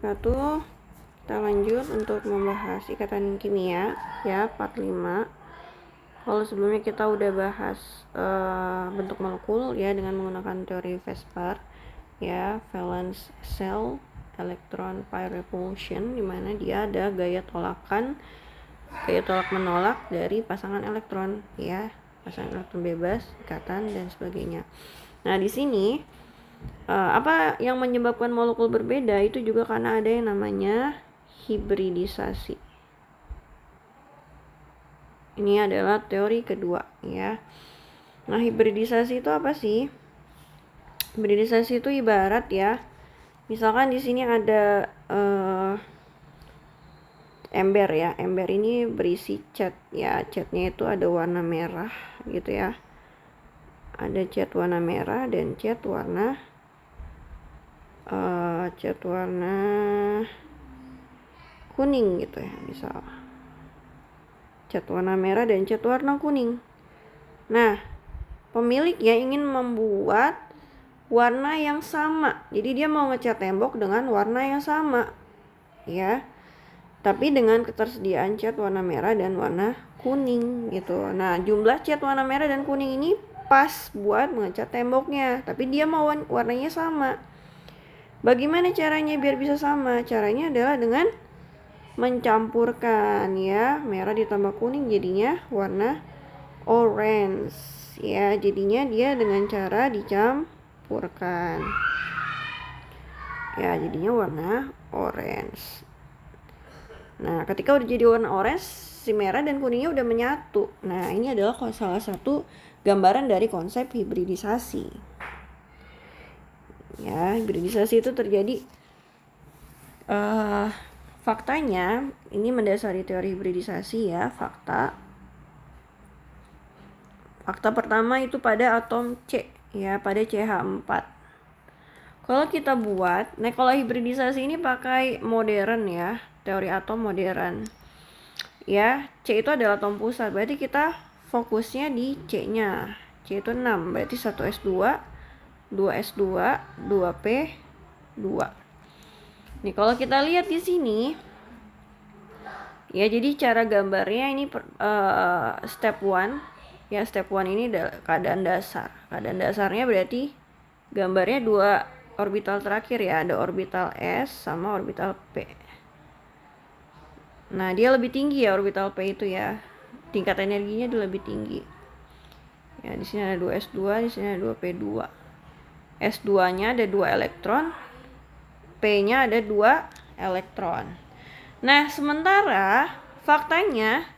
wabarakatuh. Kita lanjut untuk membahas ikatan kimia ya, part 5. Kalau sebelumnya kita udah bahas bentuk molekul ya dengan menggunakan teori Vespar ya, valence shell electron pi repulsion, dimana dia ada gaya tolak menolak dari pasangan elektron ya, pasangan elektron bebas, ikatan dan sebagainya. Nah, di sini apa yang menyebabkan molekul berbeda itu juga karena ada yang namanya hibridisasi. Ini adalah teori kedua ya. Nah, hibridisasi itu apa sih? Hibridisasi itu ibarat ya, misalkan di sini ada ember ya. Ember ini berisi cat ya. Catnya itu ada warna merah gitu ya. Ada cat warna merah dan cat warna kuning gitu ya, misal cat warna merah dan cat warna kuning. Nah, pemiliknya ingin membuat warna yang sama, jadi dia mau ngecat tembok dengan warna yang sama ya, tapi dengan ketersediaan cat warna merah dan warna kuning gitu. Nah, jumlah cat warna merah dan kuning ini pas buat ngecat temboknya, tapi dia mau warnanya sama. Bagaimana caranya biar bisa sama? Caranya adalah dengan mencampurkan ya, merah ditambah kuning jadinya warna orange ya. Jadinya dia dengan cara dicampurkan ya, jadinya warna orange. Nah, ketika udah jadi warna orange, si merah dan kuningnya udah menyatu. Nah, ini adalah salah satu gambaran dari konsep hibridisasi. Ya, hibridisasi itu terjadi faktanya ini mendasari teori hibridisasi ya. Fakta pertama itu pada atom C ya, pada CH4. Kalau kita buat, nah kalau hibridisasi ini pakai modern ya, teori atom modern ya. C itu adalah atom pusat, berarti kita fokusnya di C-nya. C itu 6, berarti 1s2, 2s2, 2p2. Nih kalau kita lihat di sini ya, jadi cara gambarnya ini step 1 ya. Step 1 ini keadaan dasar. Keadaan dasarnya berarti gambarnya dua orbital terakhir ya, ada orbital S sama orbital P. Nah, dia lebih tinggi ya orbital P itu ya. Tingkat energinya dia lebih tinggi. Ya, di sini ada 2s2, di sini ada 2p2. S2-nya ada 2 elektron, P-nya ada 2 elektron. Nah, sementara faktanya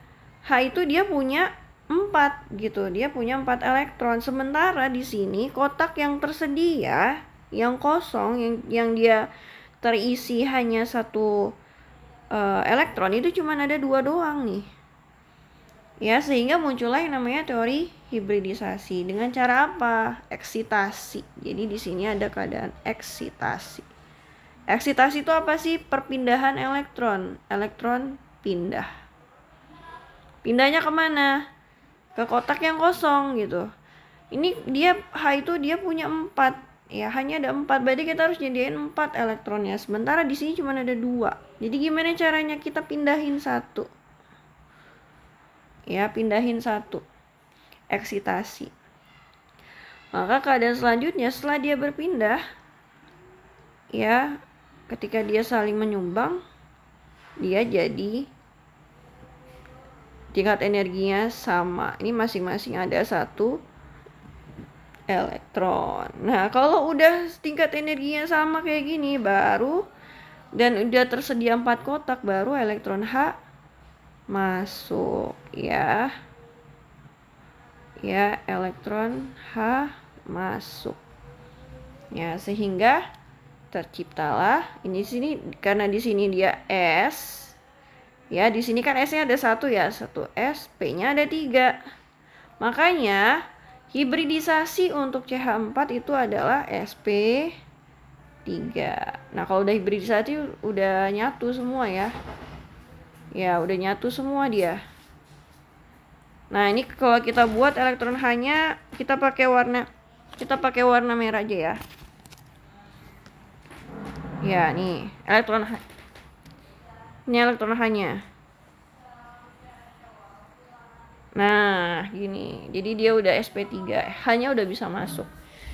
H itu dia punya 4 gitu. Dia punya 4 elektron. Sementara di sini kotak yang tersedia, yang kosong, yang dia terisi hanya 1 elektron, itu cuma ada 2 doang nih. Ya, sehingga muncullah yang namanya teori hibridisasi. Dengan cara apa? Eksitasi. Jadi di sini ada keadaan eksitasi. Eksitasi itu apa sih? Perpindahan elektron. Elektron pindah. Pindahnya kemana? Ke kotak yang kosong gitu. Ini dia H itu dia punya 4 ya, hanya ada 4. Berarti kita harus jadiin 4 elektronnya. Sementara di sini cuma ada 2. Jadi gimana caranya kita pindahin 1? Ya, pindahin 1. Eksitasi. Maka keadaan selanjutnya setelah dia berpindah ya, ketika dia saling menyumbang, dia jadi tingkat energinya sama. Ini masing-masing ada 1 elektron. Nah, kalau udah tingkat energinya sama kayak gini, baru dan udah tersedia 4 kotak, baru elektron H masuk ya. Ya, elektron H masuk. Ya, sehingga terciptalah ini sini, karena di sini dia S. Ya, di sini kan S-nya ada 1 ya, 1S, P-nya ada 3. Makanya hibridisasi untuk CH4 itu adalah sp3. Nah, kalau udah hibridisasi udah nyatu semua ya. Ya, udah nyatu semua dia. Nah, ini kalau kita buat elektron H-nya, kita pakai warna merah aja ya. Ya, nih, elektron ini elektron H-nya. Nah, gini. Jadi dia udah sp3, hanya udah bisa masuk.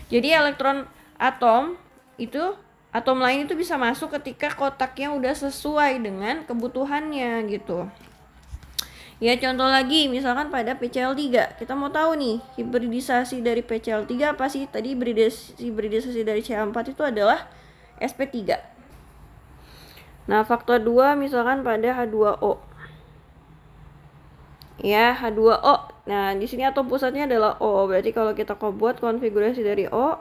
Jadi elektron atom itu, atom lain itu bisa masuk ketika kotaknya udah sesuai dengan kebutuhannya gitu. Ya contoh lagi, misalkan pada PCl3, kita mau tahu nih hibridisasi dari PCl3 apa sih? Tadi hibridisasi dari Ca4 itu adalah sp3. Nah, faktor 2 misalkan pada H2O. Ya, H2O. Nah, di sini atom pusatnya adalah O. Berarti kalau kita buat konfigurasi dari O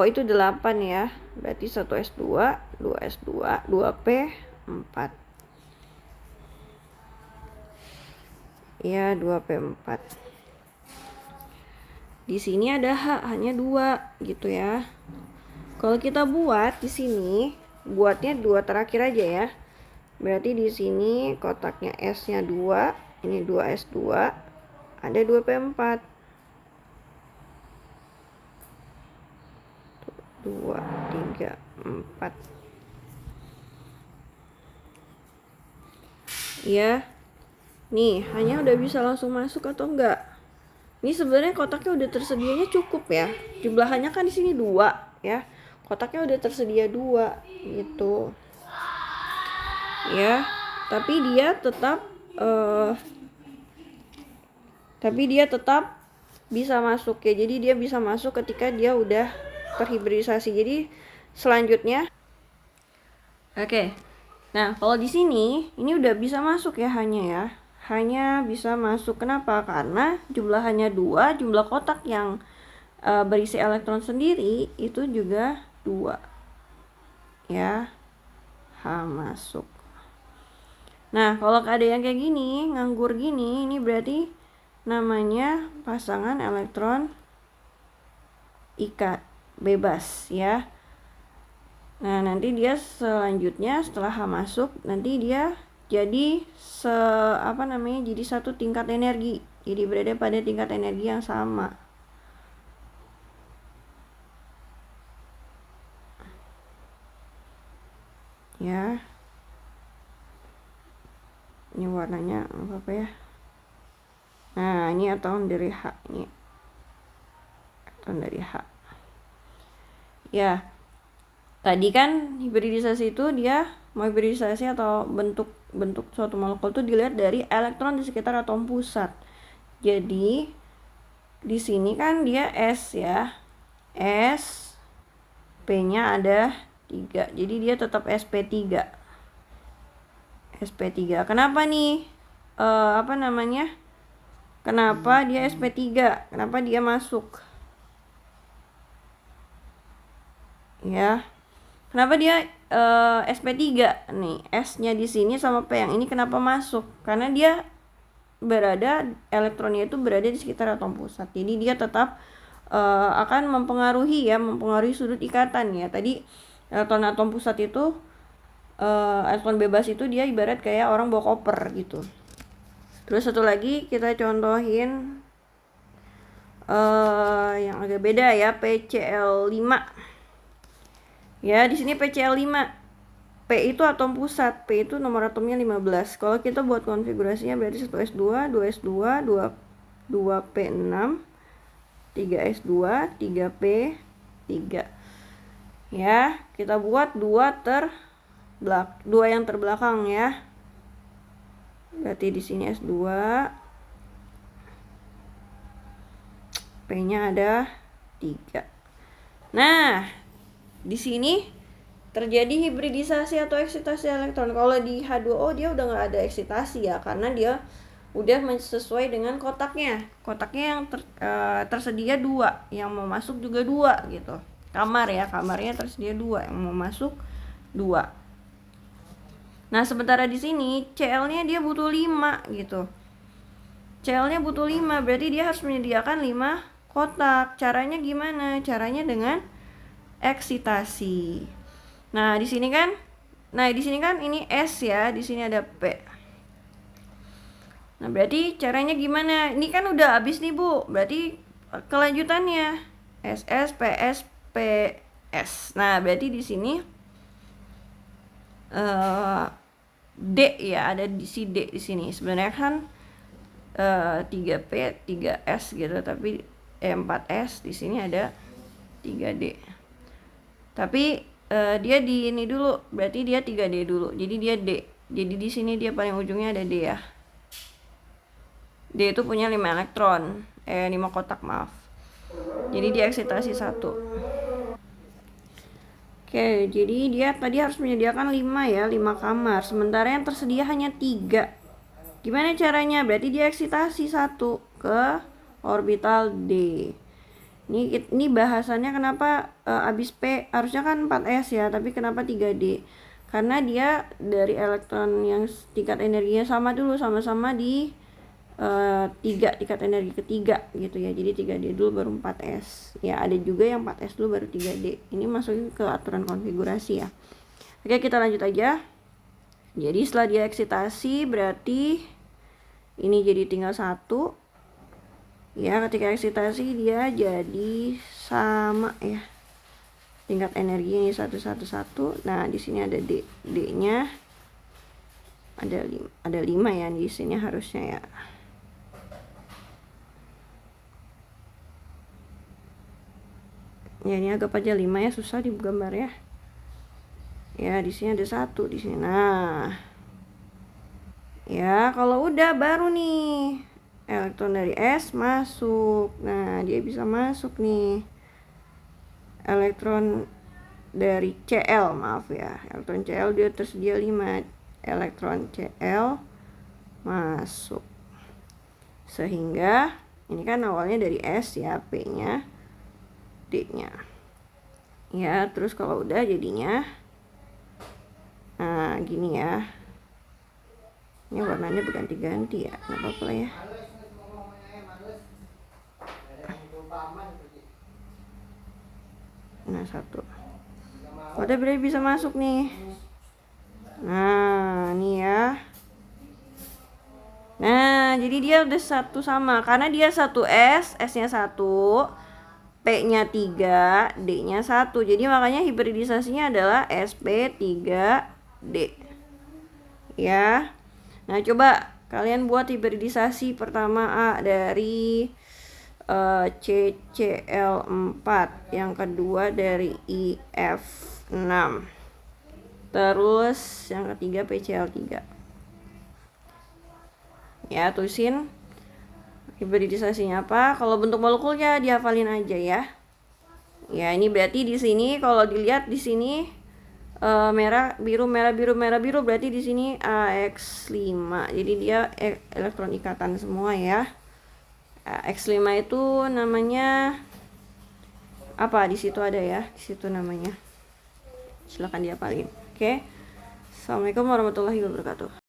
itu 8 ya. Berarti 1s2, 2s2, 2p, 4. Ya, 2p4. Di sini ada H, hanya 2 gitu ya. Kalau kita buat di sini, buatnya 2 terakhir aja ya. Berarti di sini kotaknya S-nya 2, ini 2s2, ada 2p4. 2, 3, 4. Ya. Nih, hanya udah bisa langsung masuk atau enggak? Ini sebenarnya kotaknya udah tersedianya cukup ya. Jumlahannya kan di sini 2 ya. Kotaknya udah tersedia 2 gitu. Ya, tapi dia tetap bisa masuk ya. Jadi dia bisa masuk ketika dia udah terhibridisasi. Jadi selanjutnya Nah, kalau di sini ini udah bisa masuk ya, hanya bisa masuk. Kenapa? Karena jumlahannya 2, jumlah kotak yang berisi elektron sendiri itu juga 2 ya. H masuk. Nah, kalau ada yang kayak gini, nganggur gini, ini berarti namanya pasangan elektron ikat bebas ya. Nah, nanti dia selanjutnya setelah H masuk, nanti dia jadi jadi satu tingkat energi. Jadi berada pada tingkat energi yang sama. Ya. Ini warnanya apa ya? Nah, ini atom dari H, ini atom dari H. Ya. Tadi kan hibridisasi itu dia mau hibridisasi atau bentuk suatu molekul itu dilihat dari elektron di sekitar atom pusat. Jadi di sini kan dia S ya. S, P-nya ada 3. Jadi dia tetap sp3. sp3. Kenapa nih? Kenapa dia sp3? Kenapa dia masuk? Ya. Kenapa dia sp3 nih? S-nya di sini sama P yang ini kenapa masuk? Karena dia elektronnya itu berada di sekitar atom pusat. Jadi dia tetap akan mempengaruhi sudut ikatan ya. Tadi elektron atom pusat itu elektron bebas itu dia ibarat kayak orang bawa koper gitu. Terus satu lagi kita contohin yang agak beda ya, PCl5. Ya, di sini PCl5. P itu atom pusat, P itu nomor atomnya 15. Kalau kita buat konfigurasinya berarti 1s2, 2s2, 2p6, 3s2, 3p3. Ya, kita buat 2 yang terbelakang ya. Berarti di sini S2. P-nya ada 3. Nah, di sini terjadi hibridisasi atau eksitasi elektron. Kalau di H2O dia udah nggak ada eksitasi ya, karena dia udah sesuai dengan kotaknya. Kotaknya yang tersedia 2, yang mau masuk juga 2 gitu. Kamarnya tersedia 2, yang mau masuk 2. Nah, sementara di sini Cl-nya dia butuh 5 gitu. Cl-nya butuh 5, berarti dia harus menyediakan 5 kotak. Caranya gimana? Caranya dengan eksitasi. Nah, di sini kan ini S ya, di sini ada P. Nah, berarti caranya gimana? Ini kan udah habis nih, Bu. Berarti kelanjutannya SS, PS, PS. Nah, berarti di sini D ya, ada di si D di sini. Sebenarnya kan 3P, 3S gitu, tapi 4S di sini ada 3D. Tapi dia di ini dulu, berarti dia 3D dulu. Jadi dia D. Jadi di sini dia paling ujungnya ada D ya. D itu punya 5 elektron, 5 kotak maaf. Jadi dia eksitasi 1. Oke, jadi dia tadi harus menyediakan 5 ya, 5 kamar. Sementara yang tersedia hanya 3. Gimana caranya? Berarti dia eksitasi 1 ke orbital D. Ini bahasannya kenapa abis P harusnya kan 4S ya, tapi kenapa 3D? Karena dia dari elektron yang tingkat energinya sama dulu, sama-sama di 3 tingkat energi ketiga gitu ya. Jadi 3D dulu baru 4S. Ya, ada juga yang 4S dulu baru 3D. Ini masukin ke aturan konfigurasi ya. Oke, kita lanjut aja. Jadi setelah dia eksitasi berarti ini jadi tinggal 1. Ya, ketika eksitasi dia jadi sama ya. Tingkat energi ini 111. Nah, di sini ada D. D-nya ada 5 ya di sini harusnya ya. Ya, ini agak aja 5 ya, susah digambar ya. Ya, di sini ada 1 di sini. Nah. Ya, kalau udah baru nih elektron dari S masuk. Nah, dia bisa masuk nih. Elektron dari Cl, maaf ya. Elektron Cl dia tersedia 5. Elektron Cl masuk. Sehingga ini kan awalnya dari S ya, P-nya, D-nya. Ya, terus kalau udah jadinya nah gini ya. Ini warnanya berganti-ganti ya, nggak apa-apa ya. Nah, 1. Udah berarti bisa masuk nih. Nah, ini ya. Nah, jadi dia udah 1 sama. Karena dia 1S, S-nya 1, P-nya 3, D-nya 1. Jadi makanya hibridisasinya adalah sp3d. Ya. Nah, coba kalian buat hibridisasi pertama A dari CCl4, yang kedua dari IF6, terus yang ketiga PCl3. Ya, tulisin hibridisasinya apa. Kalau bentuk molekulnya dihafalin aja ya. Ya, ini berarti di sini kalau dilihat di sini merah biru merah biru merah biru, berarti di sini AX5. Jadi dia elektron ikatan semua ya. X5 itu namanya apa? Di situ ada ya, di situ namanya. Silakan dihafalin. Oke. Assalamualaikum warahmatullahi wabarakatuh.